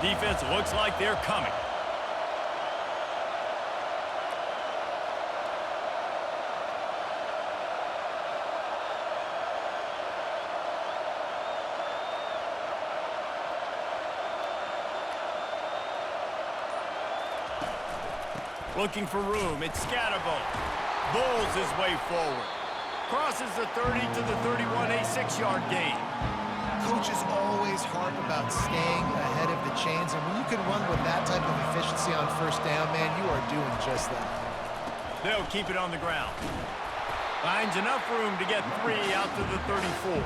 Defense looks like they're coming. Looking for room. It's Scatterbo. Bowls his way forward. Crosses the 30 to the 31, a 6-yard gain. Coaches always harp about staying ahead of the chains, and when you can run with that type of efficiency on first down, man, you are doing just that. They'll keep it on the ground. Finds enough room to get 3 out to the 34.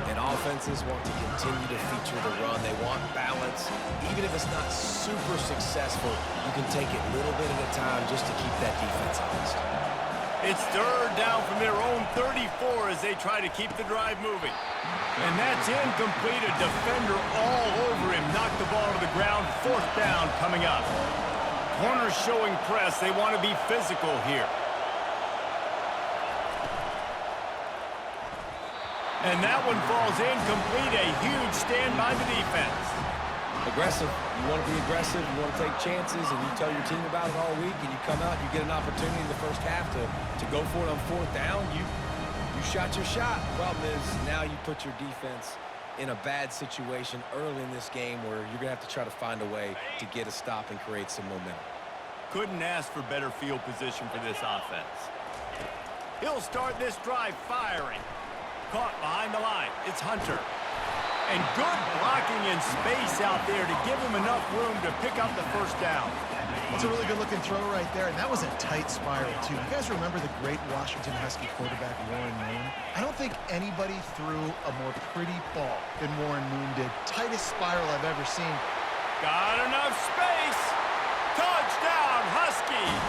And offenses want to continue to feature the run. They want balance. Even if it's not super successful, you can take it little bit at a time just to keep that defense honest. It's third down from their own 34 as they try to keep the drive moving. And that's incomplete. A defender all over him. Knocked the ball to the ground. Fourth down coming up. Corners showing press. They want to be physical here. And that one falls incomplete. A huge stand by the defense. Aggressive. You want to be aggressive. You want to take chances, and you tell your team about it all week, and you come out, you get an opportunity in the first half to go for it on fourth down. You shot your shot. Problem is, now you put your defense in a bad situation early in this game where you're going to have to try to find a way to get a stop and create some momentum. Couldn't ask for better field position for this offense. He'll start this drive firing. Caught behind the line. It's Hunter. And good blocking in space out there to give him enough room to pick up the first down. That's a really good-looking throw right there, and that was a tight spiral, too. You guys remember the great Washington Husky quarterback Warren Moon? I don't think anybody threw a more pretty ball than Warren Moon did. Tightest spiral I've ever seen. Got enough space. Touchdown, Huskies.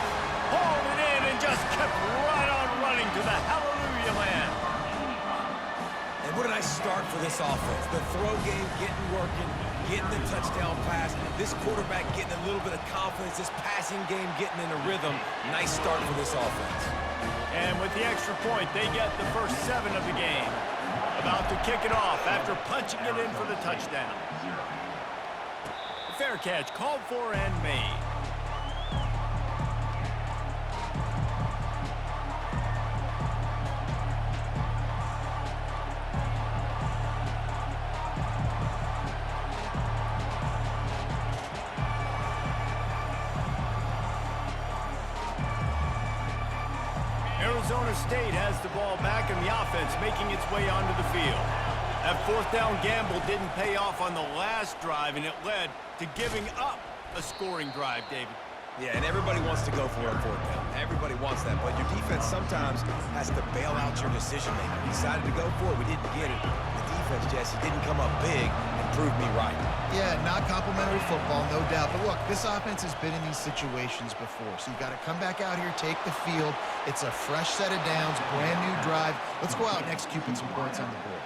Hauled it in and just kept right on running to the hallelujah land. And what a nice start for this offense. The throw game getting working, getting the touchdown pass. This quarterback getting a little bit of confidence. This passing game getting in a rhythm. Nice start for this offense. And with the extra point, they get the first 7 of the game. About to kick it off after punching it in for the touchdown. Fair catch called for and made. Arizona State has the ball back and the offense making its way onto the field. That fourth down gamble didn't pay off on the last drive, and it led to giving up a scoring drive, David. Yeah, and everybody wants to go for it on fourth down. Everybody wants that, but your defense sometimes has to bail out your decision-making. We decided to go for it. We didn't get it. The defense, Jesse, didn't come up big and prove me right. Yeah, not complimentary football, no doubt. But look, this offense has been in these situations before, so you got to come back out here, take the field. It's a fresh set of downs, brand new drive. Let's go out and execute with some points on the board.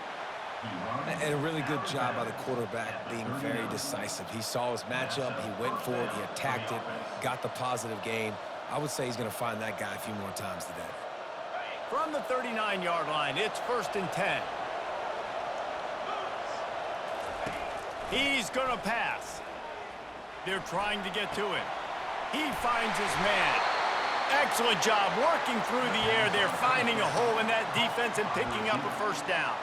And a really good job by the quarterback being very decisive. He saw his matchup, he went for it, he attacked it, got the positive gain. I would say he's going to find that guy a few more times today. From the 39-yard line, it's 1st and 10. He's going to pass. They're trying to get to him. He finds his man. Excellent job working through the air. They're finding a hole in that defense and picking up a first down.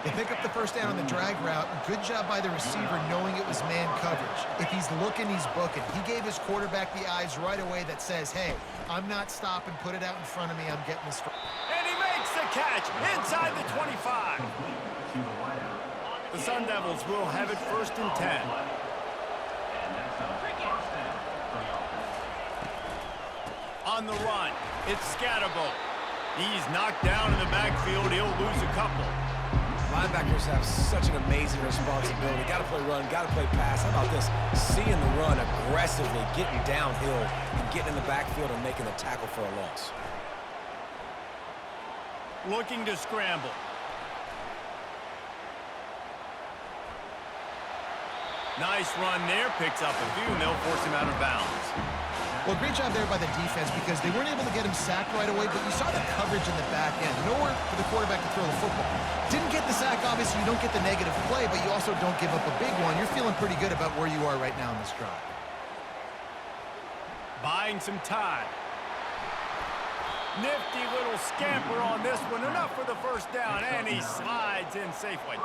They pick up the first down on the drag route. Good job by the receiver knowing it was man coverage. If he's looking, he's booking. He gave his quarterback the eyes right away that says, hey, I'm not stopping, put it out in front of me, I'm getting this. And he makes the catch inside the 25. The Sun Devils will have it 1st and 10. On the run, it's Scatterbo. He's knocked down in the backfield. He'll lose a couple. Linebackers have such an amazing responsibility. Got to play run, got to play pass. How about this? Seeing the run aggressively, getting downhill, and getting in the backfield and making the tackle for a loss. Looking to scramble. Nice run there. Picks up a few, and they'll force him out of bounds. Well, great job there by the defense because they weren't able to get him sacked right away, but you saw the coverage in the back end. Nowhere for the quarterback to throw the football. Didn't get the sack, obviously. You don't get the negative play, but you also don't give up a big one. You're feeling pretty good about where you are right now in this drive. Buying some time. Nifty little scamper on this one. Enough for the first down, and he slides in safely.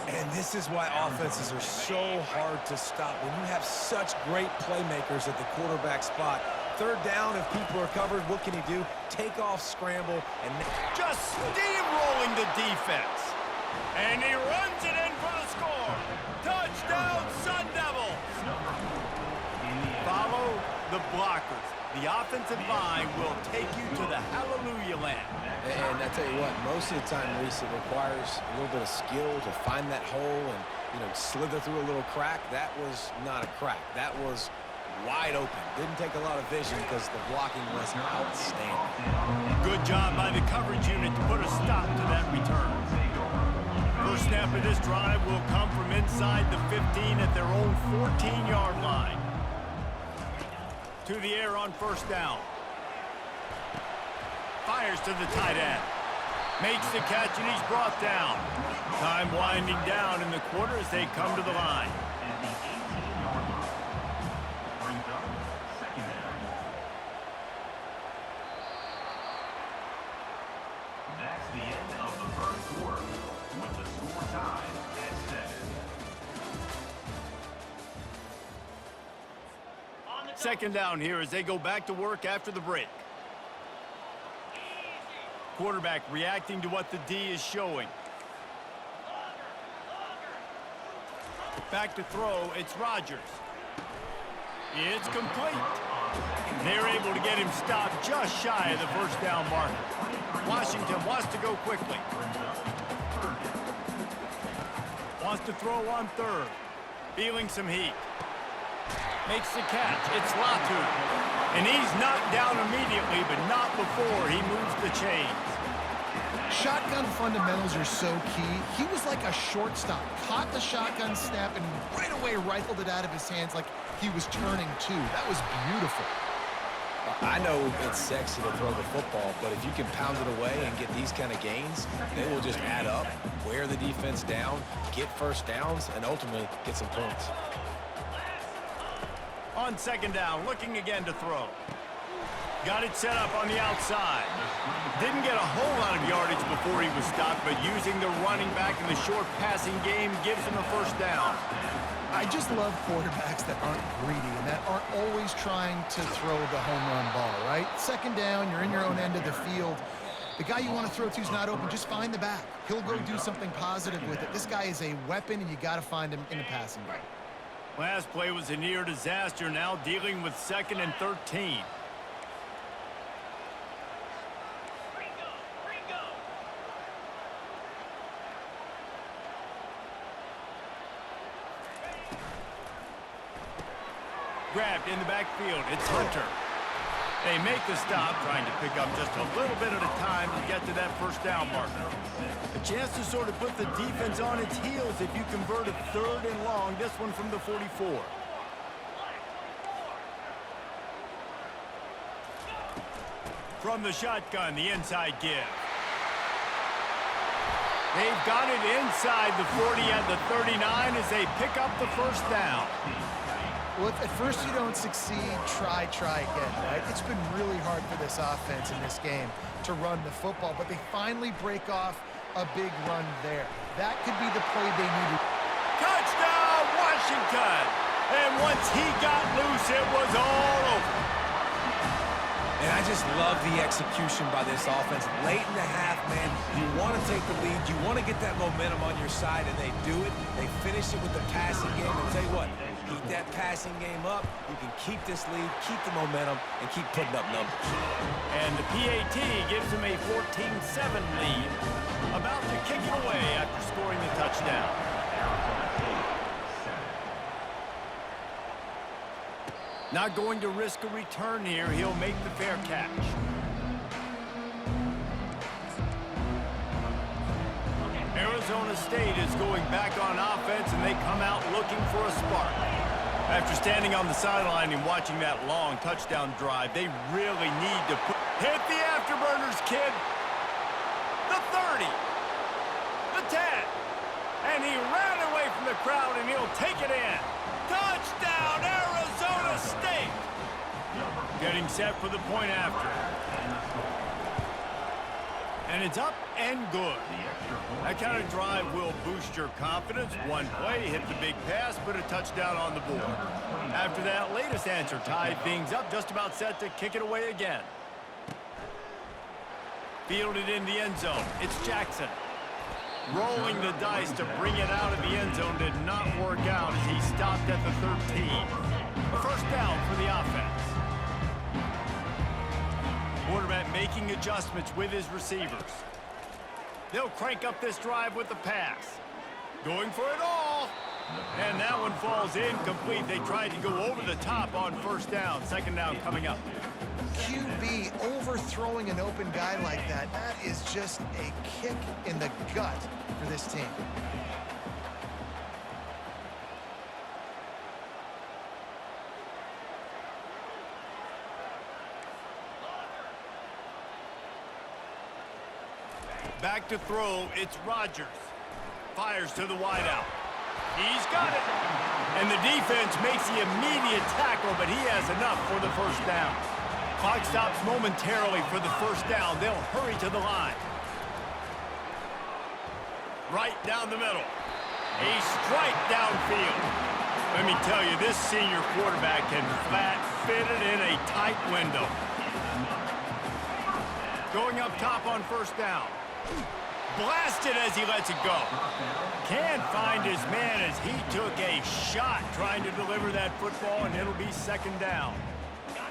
And this is why offenses are so hard to stop. When you have such great playmakers at the quarterback spot, third down, if people are covered, what can he do? Take off, scramble, and just steamrolling the defense. And he runs it in for the score. Touchdown, Sun Devils. Follow the blockers. The offensive line will take you to the hallelujah land. And I tell you what, most of the time, Reese, it requires a little bit of skill to find that hole and, slither through a little crack. That was not a crack. That was wide open. Didn't take a lot of vision because the blocking was outstanding. Good job by the coverage unit to put a stop to that return. First snap of this drive will come from inside the 15 at their own 14-yard line. To the air on first down. Fires to the tight end. Makes the catch, and he's brought down. Time winding down in the quarter as they come to the line. That's the end of the first quarter, with the score tied at 7. Second down here as they go back to work after the break. Quarterback reacting to what the D is showing. Back to throw, it's Rodgers. It's complete. They're able to get him stopped just shy of the first down marker. Washington wants to go quickly. Wants to throw on third. Feeling some heat. Makes the catch. It's Latu. And he's knocked down immediately, but not before he moves the chains. Shotgun fundamentals are so key. He was like a shortstop. Caught the shotgun snap and right away rifled it out of his hands like he was turning two. That was beautiful. I know it's sexy to throw the football, but if you can pound it away and get these kind of gains, they will just add up, wear the defense down, get first downs, and ultimately get some points. On second down, looking again to throw. Got it set up on the outside. Didn't get a whole lot of yardage before he was stopped, but using the running back in the short passing game gives him a first down. I just love quarterbacks that aren't greedy and that aren't always trying to throw the home run ball, right? Second down, you're in your own end of the field. The guy you want to throw to is not open. Just find the back. He'll go do something positive with it. This guy is a weapon, and you got to find him in the passing game. Last play was a near disaster, now dealing with 2nd and 13. Grabbed in the backfield, it's Hunter. They make the stop, trying to pick up just a little bit at a time to get to that first down marker. A chance to sort of put the defense on its heels if you convert a 3rd and long, this one from the 44. From the shotgun, the inside give. They've got it inside the 40 at the 39 as they pick up the first down. Well, if at first you don't succeed, try again, right? It's been really hard for this offense in this game to run the football, but they finally break off a big run there. That could be the play they needed. Touchdown, Washington! And once he got loose, it was all over. And I just love the execution by this offense. Late in the half, man, you want to take the lead. You want to get that momentum on your side, and they do it. They finish it with the passing game. And tell you what, keep that passing game up. You can keep this lead, keep the momentum, and keep putting up numbers. And the PAT gives them a 14-7 lead. About to kick it away after scoring the touchdown. Not going to risk a return here. He'll make the fair catch. Arizona State is going back on offense, and they come out looking for a spark. After standing on the sideline and watching that long touchdown drive, they really need to hit the afterburners, kid. The 30. The 10. And he ran away from the crowd, and he'll take it in. Touchdown, Arizona State. Getting set for the point after. And it's up and good. That kind of drive will boost your confidence. One play, hit the big pass, put a touchdown on the board. After that latest answer tied things up, just about set to kick it away again. Fielded in the end zone. It's Jackson. Rolling the dice to bring it out of the end zone did not work out as he stopped at the 13. A first down for the offense. Quarterback making adjustments with his receivers. They'll crank up this drive with the pass. Going for it all. And that one falls incomplete. They tried to go over the top on first down. Second down coming up. QB overthrowing an open guy like that, that is just a kick in the gut for this team. Back to throw, it's Rodgers. Fires to the wideout. He's got it. And the defense makes the immediate tackle, but he has enough for the first down. Clock stops momentarily for the first down. They'll hurry to the line. Right down the middle. A strike downfield. Let me tell you, this senior quarterback can flat fit it in a tight window. Going up top on first down. Blasted as he lets it go. Can't find his man as he took a shot trying to deliver that football, and it'll be second down.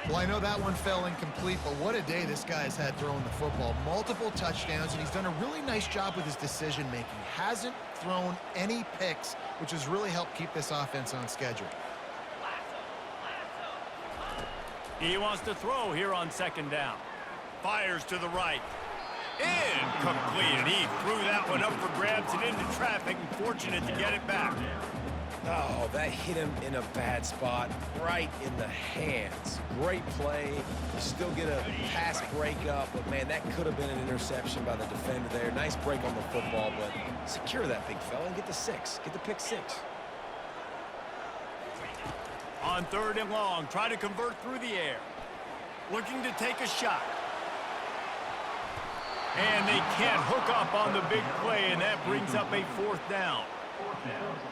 Well, I know that one fell incomplete, but what a day this guy has had throwing the football. Multiple touchdowns, and he's done a really nice job with his decision-making. Hasn't thrown any picks, which has really helped keep this offense on schedule. He wants to throw here on second down. Fires to the right. Incomplete, and he threw that one up for grabs and into traffic, and fortunate to get it back. Oh, that hit him in a bad spot, right in the hands. Great play. You still get a pass breakup, but, man, that could have been an interception by the defender there. Nice break on the football, but secure that big fella and get the 6. Get the pick 6. On third and long, try to convert through the air. Looking to take a shot. And they can't hook up on the big play, and that brings up a fourth down.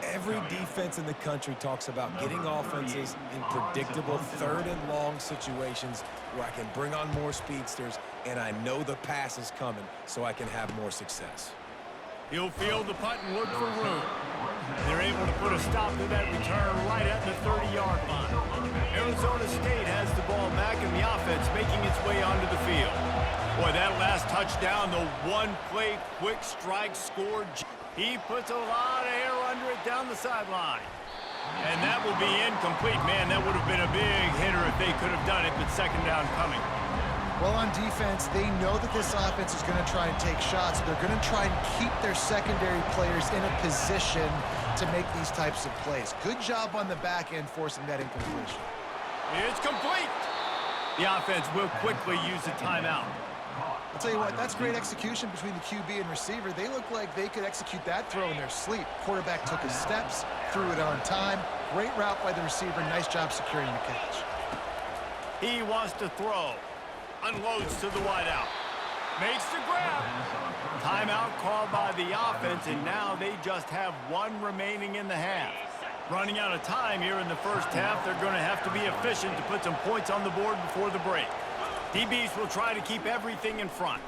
Every defense in the country talks about getting offenses in predictable third and long situations where I can bring on more speedsters and I know the pass is coming so I can have more success. He'll field the punt and look for room. They're able to put a stop to that return right at the 30-yard line. Arizona State has the ball back and the offense making its way onto the field. Boy, that last touchdown, the one-play quick strike scored. He puts a lot of air under it down the sideline. And that will be incomplete. Man, that would have been a big hitter if they could have done it, but second down coming. Well, on defense, they know that this offense is going to try and take shots. They're going to try and keep their secondary players in a position to make these types of plays. Good job on the back end forcing that incompletion. It's complete. The offense will quickly use a timeout. I'll tell you what, that's great execution between the QB and receiver. They look like they could execute that throw in their sleep. Quarterback took his steps, threw it on time. Great route by the receiver. Nice job securing the catch. He wants to throw. Unloads to the wideout. Makes the grab. Timeout called by the offense, and now they just have one remaining in the half. Running out of time here in the first half, they're going to have to be efficient to put some points on the board before the break. DBs will try to keep everything in front.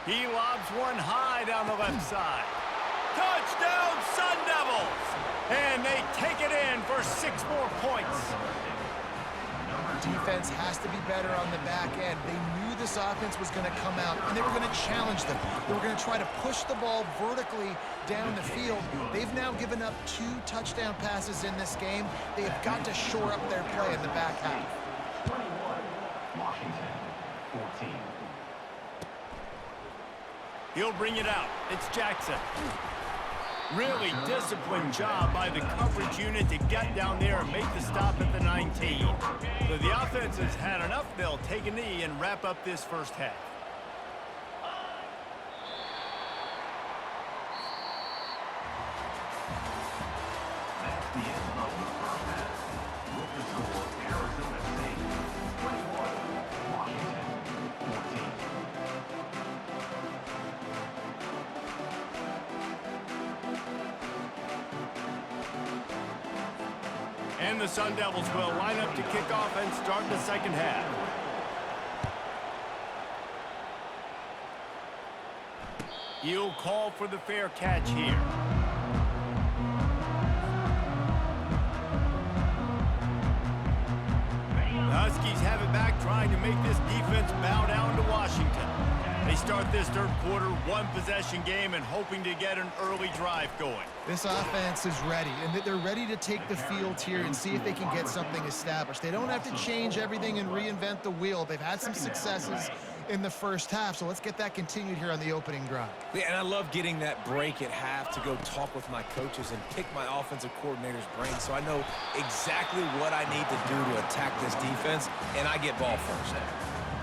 He lobs one high down the left side. Touchdown, Sun Devils! And they take it in for 6 more points. Defense has to be better on the back end. They knew this offense was going to come out, and they were going to challenge them. They were going to try to push the ball vertically down the field. They've now given up 2 touchdown passes in this game. They have got to shore up their play in the back half. Washington, 14. He'll bring it out. It's Jackson. Really disciplined job by the coverage unit to get down there and make the stop at the 19. So the offense has had enough. They'll take a knee and wrap up this first half. That's the end of the first half. With the score, Arizona State 21, Washington 14. And the Sun Devils will line up to kick off and start the second half. He'll call for the fair catch here. The Huskies have it back, trying to make this defense bow down to Washington. They start this third quarter, one-possession game, and hoping to get an early drive going. This offense is ready, and they're ready to take the field here and see if they can get something established. They don't have to change everything and reinvent the wheel. They've had some successes in the first half, so let's get that continued here on the opening drive. Yeah, and I love getting that break at half to go talk with my coaches and pick my offensive coordinator's brain so I know exactly what I need to do to attack this defense, and I get ball first.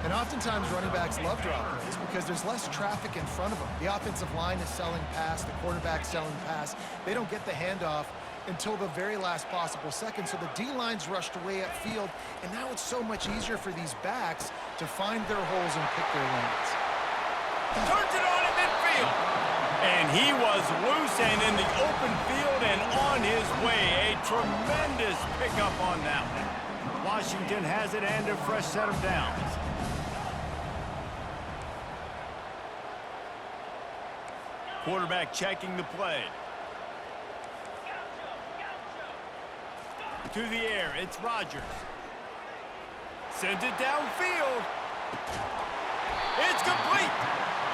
And oftentimes running backs love drop plays because there's less traffic in front of them. The offensive line is selling pass, the quarterback's selling pass. They don't get the handoff until the very last possible second, so the D-line's rushed away upfield, and now it's so much easier for these backs to find their holes and pick their lanes. Turns it on in midfield. And he was loose and in the open field and on his way. A tremendous pickup on that one. Washington has it and a fresh set of downs. Quarterback checking the play. To the air, it's Rodgers. Sends it downfield. It's complete.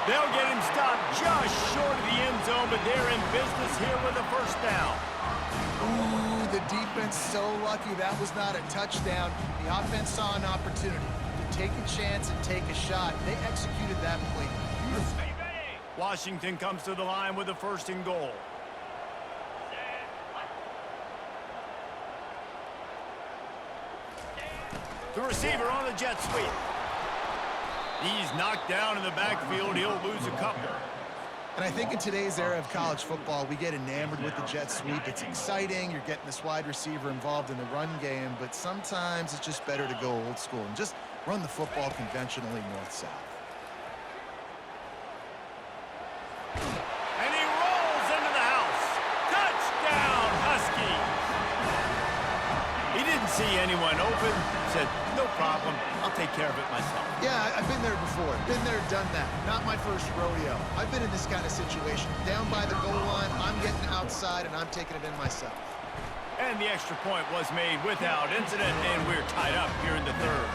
They'll get him stopped just short of the end zone, but they're in business here with a first down. Ooh, the defense so lucky that was not a touchdown. The offense saw an opportunity to take a chance and take a shot. They executed that play beautifully. Washington comes to the line with a first and goal. The receiver on the jet sweep. He's knocked down in the backfield. He'll lose a couple. And I think in today's era of college football, we get enamored with the jet sweep. It's exciting. You're getting this wide receiver involved in the run game, but sometimes it's just better to go old school and just run the football conventionally north-south. And he rolls into the house. Touchdown, Huskies. He didn't see anyone open. Said, no problem. I'll take care of it myself. Yeah, I've been there before. Been there, done that. Not my first rodeo. I've been in this kind of situation. Down by the goal line, I'm getting outside, and I'm taking it in myself. And the extra point was made without incident, and we're tied up here in the third.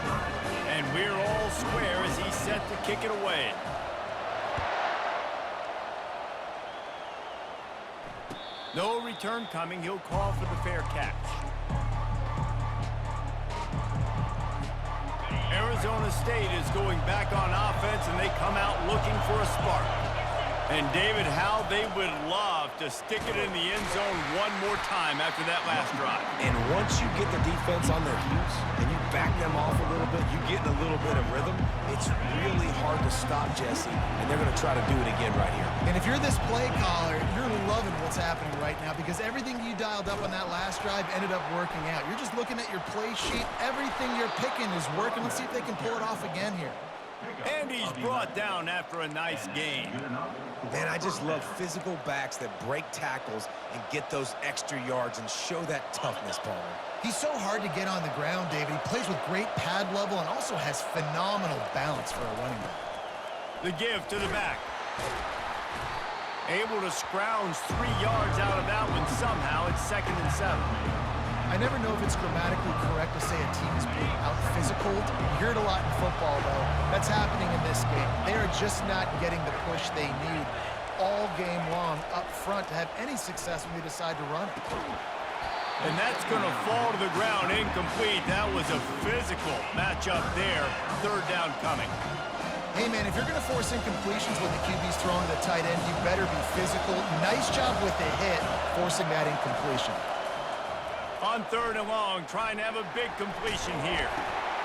And we're all square as he's set to kick it away. No return coming. He'll call for the fair catch. Arizona State is going back on offense, and they come out looking for a spark. And David, how they would love to stick it in the end zone one more time after that last drive. And once you get the defense on their heels and you back them off a little bit, you get in a little bit of rhythm, it's really hard to stop Jesse, and they're going to try to do it again right here. And if you're this play caller, you're loving what's happening right now because everything you dialed up on that last drive ended up working out. You're just looking at your play sheet. Everything you're picking is working. Let's see if they can pull it off again here. And he's brought down after a nice game. Man, I just love physical backs that break tackles and get those extra yards and show that toughness, Palmer. He's so hard to get on the ground, David. He plays with great pad level and also has phenomenal balance for a running back. The give to the back. Able to scrounge 3 yards out of that one somehow. It's 2nd and 7. I never know if it's grammatically correct to say a team is being out-physical. You hear it a lot in football, though. That's happening in this game. They are just not getting the push they need all game long up front to have any success when they decide to run it. And that's going to fall to the ground incomplete. That was a physical matchup there. 3rd down coming. Hey, man, if you're going to force incompletions when the QB's throwing the tight end, you better be physical. Nice job with the hit, forcing that incompletion. On 3rd and long, trying to have a big completion here.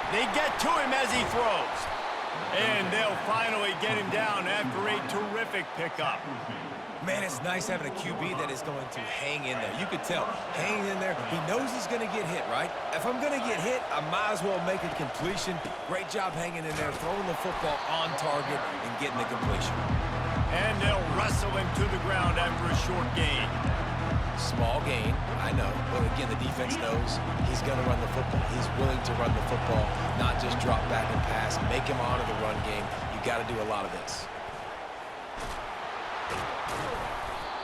They get to him as he throws. And they'll finally get him down after a terrific pickup. Man, it's nice having a QB that is going to hang in there. You could tell, hanging in there, he knows he's going to get hit, right? If I'm going to get hit, I might as well make a completion. Great job hanging in there, throwing the football on target and getting the completion. And they'll wrestle him to the ground after a short gain. Small gain, I know, but again, the defense knows he's going to run the football. He's willing to run the football, not just drop back and pass, make him honor the run game. You got to do a lot of this.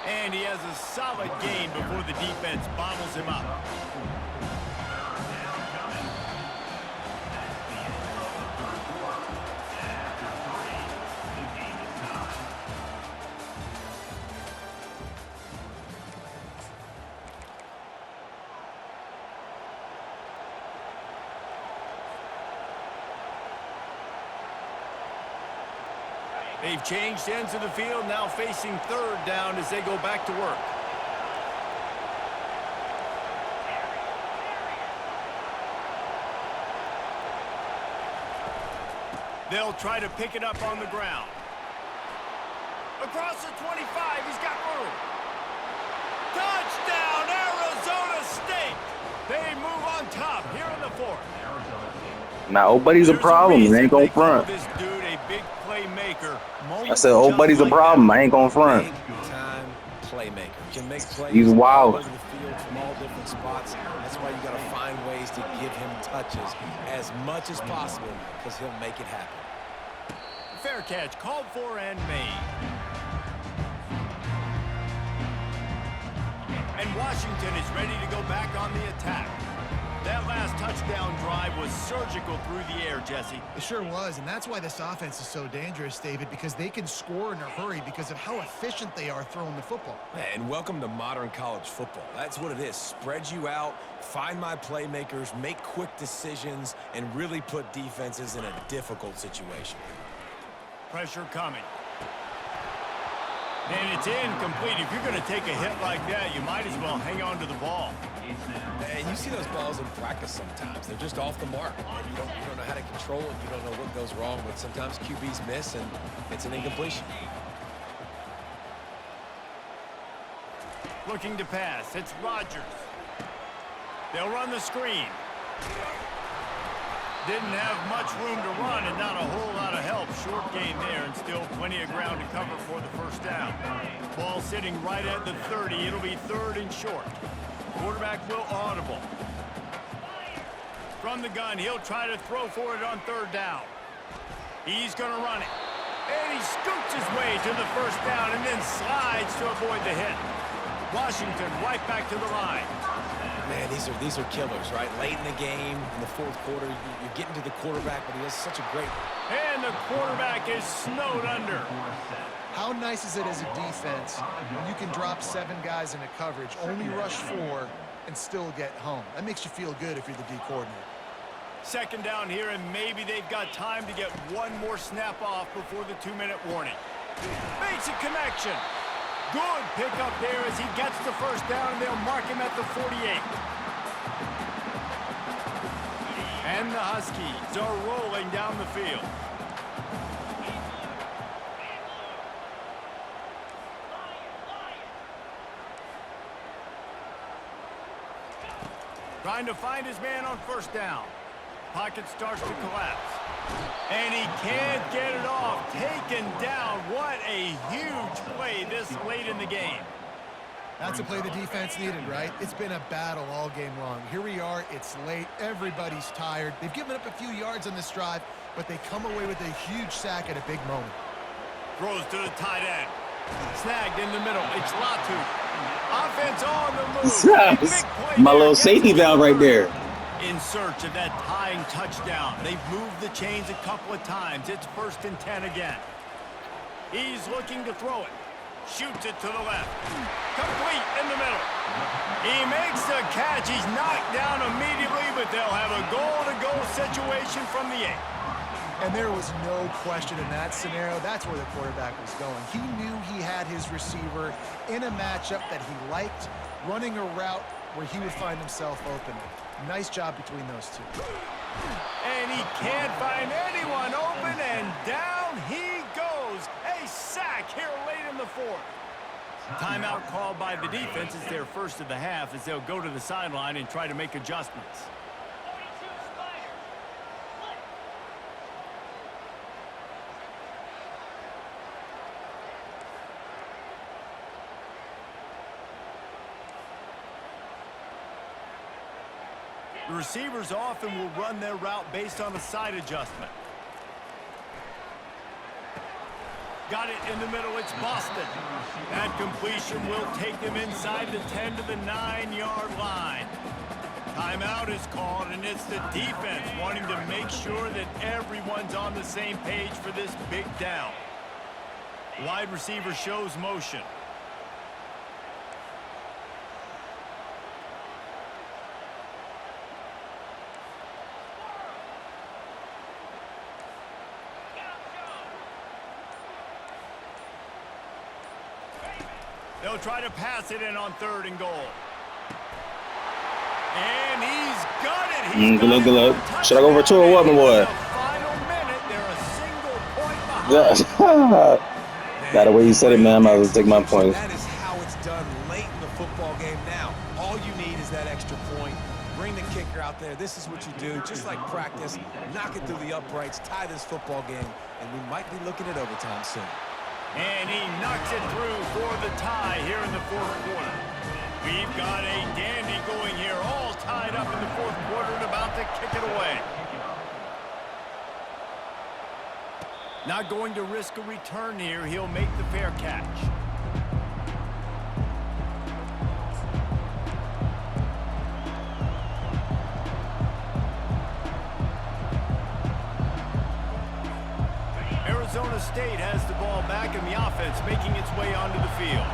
And he has a solid gain before the defense bottles him up. They've changed ends of the field, now facing 3rd down as they go back to work. They'll try to pick it up on the ground. Across the 25, he's got room. Touchdown, Arizona State! They move on top here in the 4th. Now, old buddy's a problem. He ain't gonna front. This dude a big playmaker. I said, old buddy's a problem. I ain't gonna front. Big-time playmaker. Can make plays He's wild. all over the field from all different spots. That's why you got to find ways to give him touches as much as possible because he'll make it happen. Fair catch, called for and made. And Washington is ready to go back on the attack. That last touchdown drive was surgical through the air, Jesse. It sure was, and that's why this offense is so dangerous, David, because they can score in a hurry because of how efficient they are throwing the football. And welcome to modern college football. That's what it is. Spread you out, find my playmakers, make quick decisions, and really put defenses in a difficult situation. Pressure coming. And it's incomplete. If you're going to take a hit like that, you might as well hang on to the ball. And you see those balls in practice sometimes. They're just off the mark. And you don't know how to control it. You don't know what goes wrong. But sometimes QBs miss, and it's an incompletion. Looking to pass. It's Rodgers. They'll run the screen. Didn't have much room to run and not a whole lot of help. Short gain there and still plenty of ground to cover for the 1st down. Ball sitting right at the 30. It'll be 3rd and short. Quarterback will audible. From the gun, he'll try to throw for it on 3rd down. He's going to run it. And he scoots his way to the 1st down and then slides to avoid the hit. Washington right back to the line. Man, these are killers, right? Late in the game, in the 4th quarter, you're getting to the quarterback, but he has such a great... And the quarterback is snowed under. How nice is it as a defense when you can drop 7 guys into coverage, only rush 4, and still get home? That makes you feel good if you're the D coordinator. 2nd down here, and maybe they've got time to get one more snap off before the 2-minute warning. Makes a connection. Good pickup there as he gets the 1st down, and they'll mark him at the 48. And the Huskies are rolling down the field. Trying to find his man on 1st down. Pocket starts to collapse. And he can't get it off. Taken down. What a huge play this late in the game. That's a play the defense needed, right? It's been a battle all game long. Here we are. It's late. Everybody's tired. They've given up a few yards on this drive, but they come away with a huge sack at a big moment. Throws to the tight end. Snagged in the middle. It's Latu. Offense on the move. Big play My there. little safety valve right there. In search of that tying touchdown. They've moved the chains a couple of times. It's 1st and 10 again. He's looking to throw it. Shoots it to the left. Complete in the middle. He makes the catch. He's knocked down immediately, but they'll have a goal-to-goal situation from the 8. And there was no question in that scenario. That's where the quarterback was going. He knew he had his receiver in a matchup that he liked, running a route where he would find himself open. Nice job between those two. And he can't find anyone open, and down he goes. A sack here late in the fourth. Timeout called by the defense. It's their first of the half as they'll go to the sideline and try to make adjustments. The receivers often will run their route based on a side adjustment. Got it in the middle. It's Boston. That completion will take them inside the 10 to the 9-yard line. Timeout is called, and it's the defense wanting to make sure that everyone's on the same page for this big down. Wide receiver shows motion. They'll try to pass it in on 3rd and goal. And he's got it. He's Good luck, got good it. luck. Should I go for 2 or what, my boy? The final minute, they're a single point behind. Got the way you said it, man. I might as well take my points. That is how it's done late in the football game now. All you need is that extra point. Bring the kicker out there. This is what you do. Just like practice, knock it through the uprights, tie this football game, and we might be looking at overtime soon. And he knocks it through for the tie here in the fourth quarter. We've got a dandy going here, all tied up in the fourth quarter and about to kick it away. Not going to risk a return here. He'll make the fair catch. Arizona State has the ball back, and the offense making its way onto the field.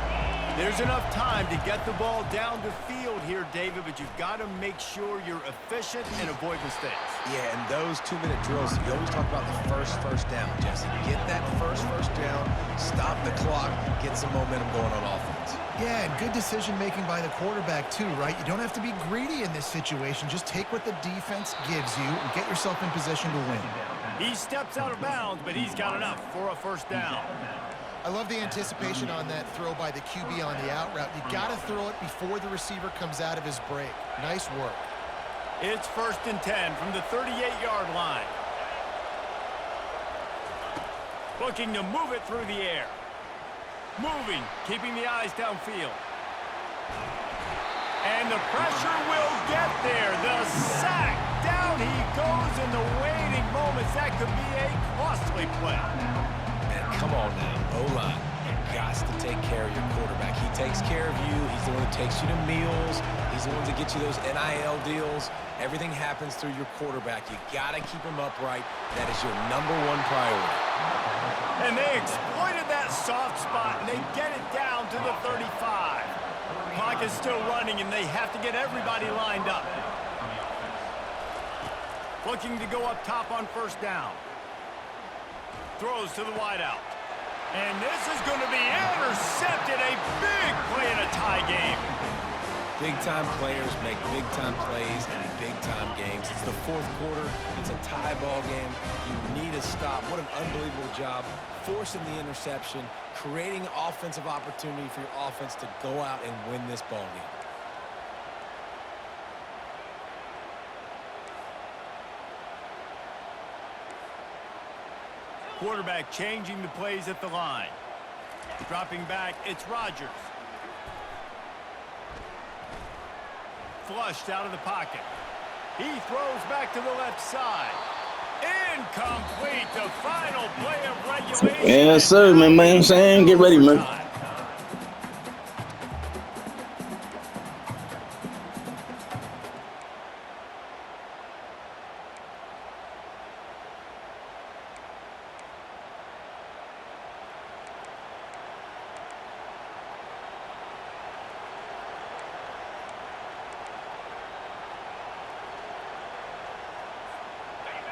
There's enough time to get the ball down the field here, David, but you've got to make sure you're efficient and avoid mistakes. Yeah, and those 2-minute drills, you always talk about the first down, Jesse. Get that first down, stop the clock, get some momentum going on offense. Yeah, and good decision-making by the quarterback, too, right? You don't have to be greedy in this situation. Just take what the defense gives you and get yourself in position to win. He steps out of bounds, but he's got enough for a first down. I love the anticipation on that throw by the QB on the out route. You got to throw it before the receiver comes out of his break. Nice work. It's 1st and 10 from the 38-yard line. Looking to move it through the air. Moving, keeping the eyes downfield. And the pressure will get there. The sack. Down he goes in the waiting moments. That could be a costly play. Man, come on now, O-line. You got to take care of your quarterback. He takes care of you. He's the one who takes you to meals. He's the one to get you those NIL deals. Everything happens through your quarterback. You got to keep him upright. That is your #1 priority. And they exploited that soft spot, and they get it down to the 35. Clock is still running, and they have to get everybody lined up. Looking to go up top on 1st down. Throws to the wideout. And this is going to be intercepted. A big play in a tie game. Big-time players make big-time plays in big-time games. It's the fourth quarter. It's a tie ball game. You need a stop. What an unbelievable job forcing the interception, creating offensive opportunity for your offense to go out and win this ball game. Quarterback changing the plays at the line. Dropping back, it's Rodgers. Flushed out of the pocket. He throws back to the left side. Incomplete. The final play of regulation. Yes, sir, man. I'm saying, get ready, man.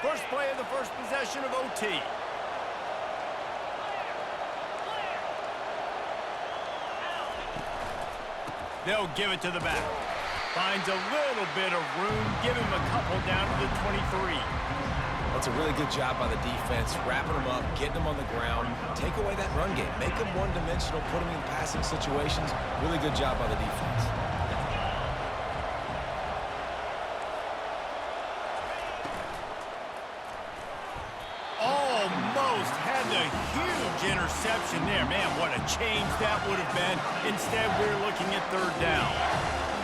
First play of the first possession of OT. They'll give it to the back. Finds a little bit of room. Give him a couple down to the 23. That's a really good job by the defense, wrapping them up, getting them on the ground, take away that run game, make them one-dimensional, put them in passing situations. Really good job by the defense. Almost had the huge interception there. Man, what a change that would have been. Instead, we're looking at third down.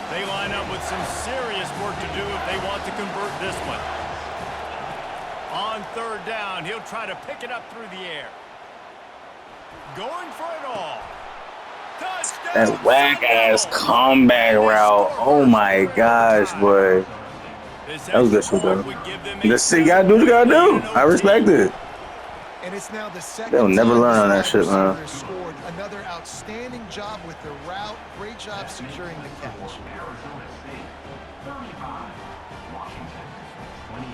They line up with some serious work to do if they want to convert this one. On third down, he'll try to pick it up through the air. Going for it all. Touchdown! That whack-ass comeback route. Oh, my gosh, boy. That was good shit, though. Just see, you gotta do what you gotta do. I respect it. And it's now the second They'll never time learn on this that shit, wide man. receiver scored. Another outstanding job with the route. Great job securing the catch. Arizona State 35, Washington 28.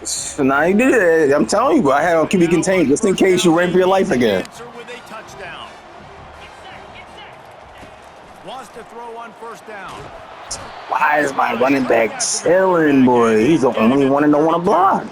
So now you did it. I'm telling you, bro. I had on QB contained just in case you ran for your life again. Answer with a touchdown. Wants to throw on first down. Why is my running back chilling, boy? He's the only one that don't want to block.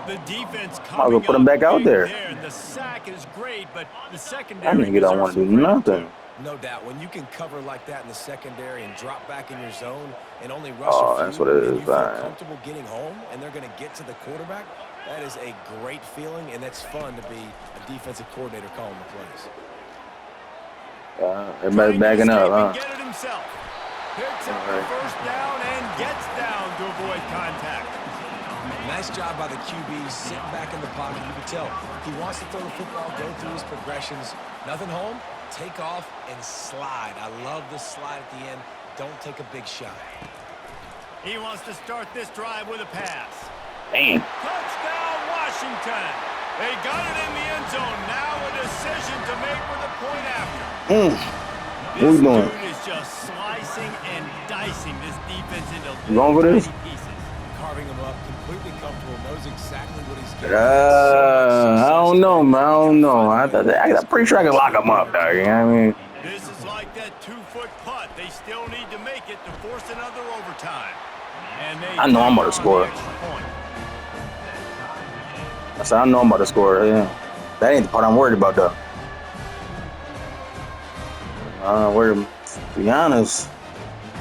The defense Might as well put him back out there. The sack is great, but the That secondary nigga don't want to do nothing. No doubt. When you can cover like that in the secondary and drop back in your zone and only rush Oh, a few, that's what it and is, you feel man. comfortable getting home and they're going to get to the quarterback, that is a great feeling, and it's fun to be a defensive coordinator calling the plays. Everybody's backing up, huh? Get it himself. Picks up the first down and gets down to avoid contact. Nice job by the QB sitting back in the pocket. You can tell he wants to throw the football, go through his progressions. Nothing home, take off and slide. I love the slide at the end. Don't take a big shot. He wants to start this drive with a pass. Damn. Touchdown, Washington. They got it in the end zone. Now a decision to make with a point after. What we doing? This dude is just slicing and dicing this defense into You going for this? tiny pieces. Carving him up, completely comfortable, knows exactly what he's getting. I don't know, man. I don't know. I'm pretty sure I can lock him up, dog. You know what I mean? This is like that 2-foot putt. They still need to make it to force another overtime. And they I know I'm about to score. I said, I know I'm about to score. Yeah. That ain't the part I'm worried about, though. To be honest,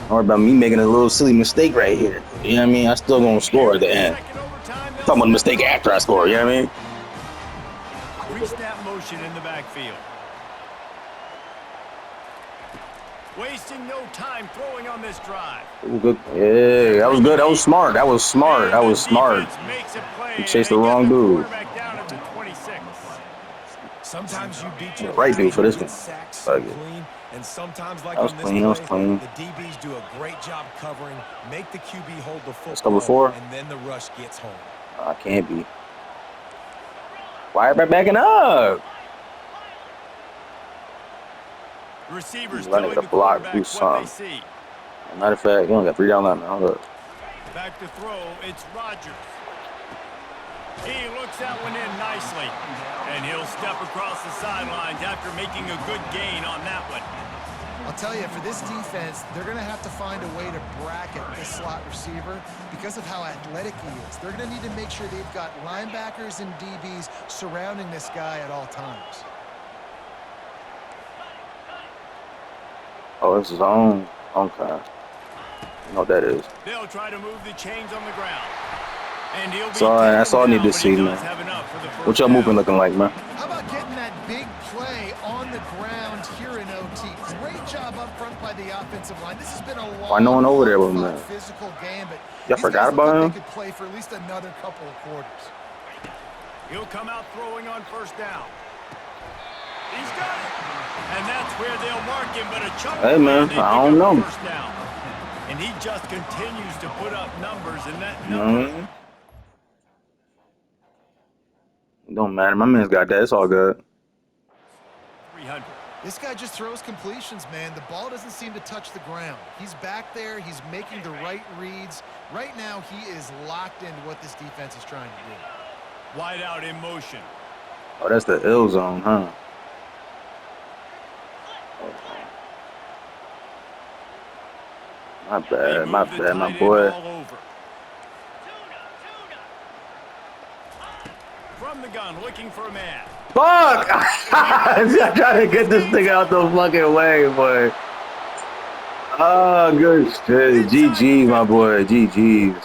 I'm worried about me making a little silly mistake right here. You know what I mean? I still gonna score at the end. Talking about a mistake after I score. You know what I mean? Pre-snap motion in the backfield. Wasting no time throwing on this drive. Ooh, good. Yeah, that was good. That was smart. That was smart. That was smart. He chased the wrong dude. Sometimes you beat your Right dude for this one. sacks Fuck it. clean, and sometimes like That was on clean, that was this clean. play, the DBs do a great job covering, make the QB hold the Let's football, go before. and then the rush gets home. I can't be. Why everybody backing up? Receivers Running telling the the block, quarterback do what they something. see. Matter of fact, you only got 3 down line now. Hold up. Back to throw, it's Rodgers. He looks that one in nicely. And he'll step across the sidelines after making a good gain on that one. I'll tell you, for this defense, they're going to have to find a way to bracket this slot receiver because of how athletic he is. They're going to need to make sure they've got linebackers and DBs surrounding this guy at all times. Oh, this is on. Okay. You know what that is. They'll try to move the chains on the ground. And he'll be That's all I need to taken down, see, but he man. does have enough for the first What y'all down. moving looking like, man? How about getting that big play on the ground here in OT? Great job up front by the offensive line. This has been a long, Why no one over there with him, fought man? physical game, but Y'all these forgot guys look about like him? They could play for at least another couple of quarters. He'll come out throwing on first down. He's got it. And that's where they'll mark him, but a chunk Hey, man, they I pick don't up the know. first down. And he just continues to put up numbers, and that number Don't matter. My man's got that. It's all good. 300. This guy just throws completions, man. The ball doesn't seem to touch the ground. He's back there. He's making the right reads. Right now, he is locked into what this defense is trying to do. Wide out in motion. Oh, that's the ill zone, huh? My bad, my boy. From the gun, looking for a man. Fuck! I'm trying to get this thing out the fucking way, boy. Oh, good shit. GG, my boy. GG's.